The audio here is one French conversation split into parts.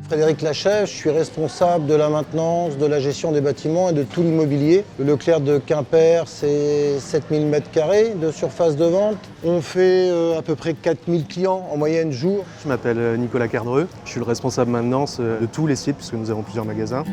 Frédéric Lachèvre, je suis responsable de la maintenance, de la gestion des bâtiments et de tout l'immobilier. Le Leclerc de Quimper, c'est 7000 m² de surface de vente. On fait à peu près 4000 clients en moyenne jour. Je m'appelle Nicolas Cardreux, je suis le responsable maintenance de tous les sites puisque nous avons plusieurs magasins.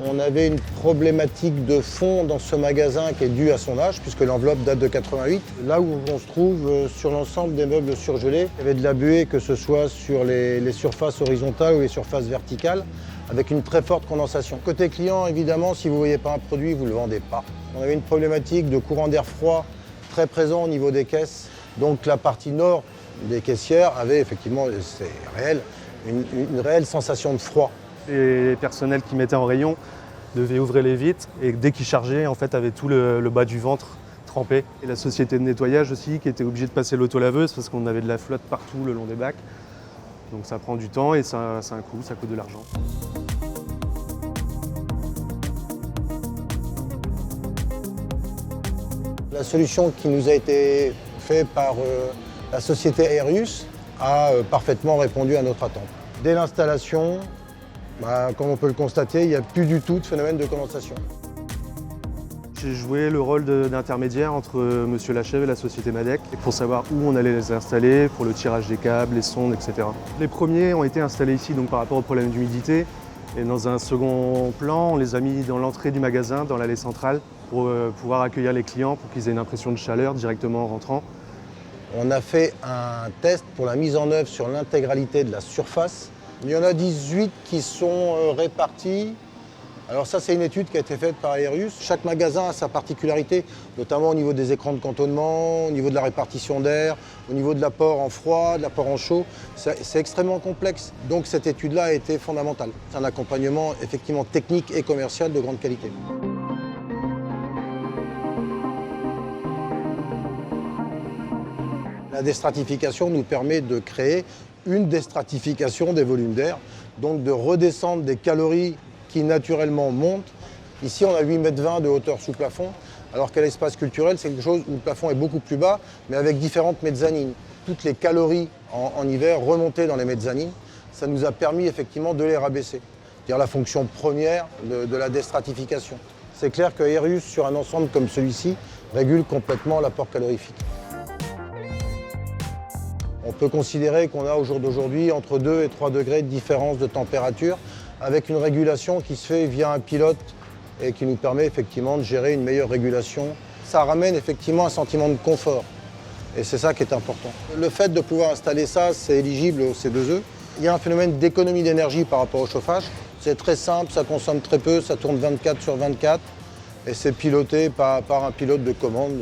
On avait une problématique de fond dans ce magasin qui est due à son âge, puisque l'enveloppe date de 88. Là où on se trouve sur l'ensemble des meubles surgelés, il y avait de la buée, que ce soit sur les surfaces horizontales ou les surfaces verticales, avec une très forte condensation. Côté client, évidemment, si vous ne voyez pas un produit, vous ne le vendez pas. On avait une problématique de courant d'air froid très présent au niveau des caisses. Donc la partie nord des caissières avait effectivement, c'est réel, une réelle sensation de froid. Les personnels qui mettaient en rayon devaient ouvrir les vitres et dès qu'ils chargeaient, en fait, avaient tout le bas du ventre trempé. Et la société de nettoyage aussi qui était obligée de passer l'autolaveuse parce qu'on avait de la flotte partout le long des bacs. Donc ça prend du temps et ça a un coût, ça coûte de l'argent. La solution qui nous a été faite par la société Aerius a parfaitement répondu à notre attente. Dès l'installation, comme on peut le constater, il n'y a plus du tout de phénomène de condensation. J'ai joué le rôle d'intermédiaire entre M. Lachèvre et la société Madec pour savoir où on allait les installer, pour le tirage des câbles, les sondes, etc. Les premiers ont été installés ici donc, par rapport au problème d'humidité. Et dans un second plan, on les a mis dans l'entrée du magasin, dans l'allée centrale, pour pouvoir accueillir les clients, pour qu'ils aient une impression de chaleur directement en rentrant. On a fait un test pour la mise en œuvre sur l'intégralité de la surface. Il y en a 18 qui sont répartis. Alors ça, c'est une étude qui a été faite par Aerius. Chaque magasin a sa particularité, notamment au niveau des écrans de cantonnement, au niveau de la répartition d'air, au niveau de l'apport en froid, de l'apport en chaud. C'est extrêmement complexe. Donc cette étude-là a été fondamentale. C'est un accompagnement effectivement technique et commercial de grande qualité. La déstratification nous permet de créer une déstratification des volumes d'air, donc de redescendre des calories qui naturellement montent. Ici, on a 8,20 m de hauteur sous plafond, alors qu'à l'espace culturel, c'est quelque chose où le plafond est beaucoup plus bas, mais avec différentes mezzanines. Toutes les calories en hiver remontées dans les mezzanines, ça nous a permis effectivement de les rabaisser. C'est-à-dire la fonction première de la déstratification. C'est clair que Aerius, sur un ensemble comme celui-ci, régule complètement l'apport calorifique. On peut considérer qu'on a au jour d'aujourd'hui entre 2 et 3 degrés de différence de température avec une régulation qui se fait via un pilote et qui nous permet effectivement de gérer une meilleure régulation. Ça ramène effectivement un sentiment de confort et c'est ça qui est important. Le fait de pouvoir installer ça, c'est éligible au C2E. Il y a un phénomène d'économie d'énergie par rapport au chauffage. C'est très simple, ça consomme très peu, ça tourne 24/24 et c'est piloté par un pilote de commande.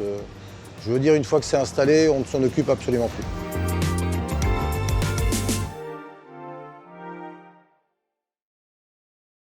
Je veux dire, une fois que c'est installé, on ne s'en occupe absolument plus.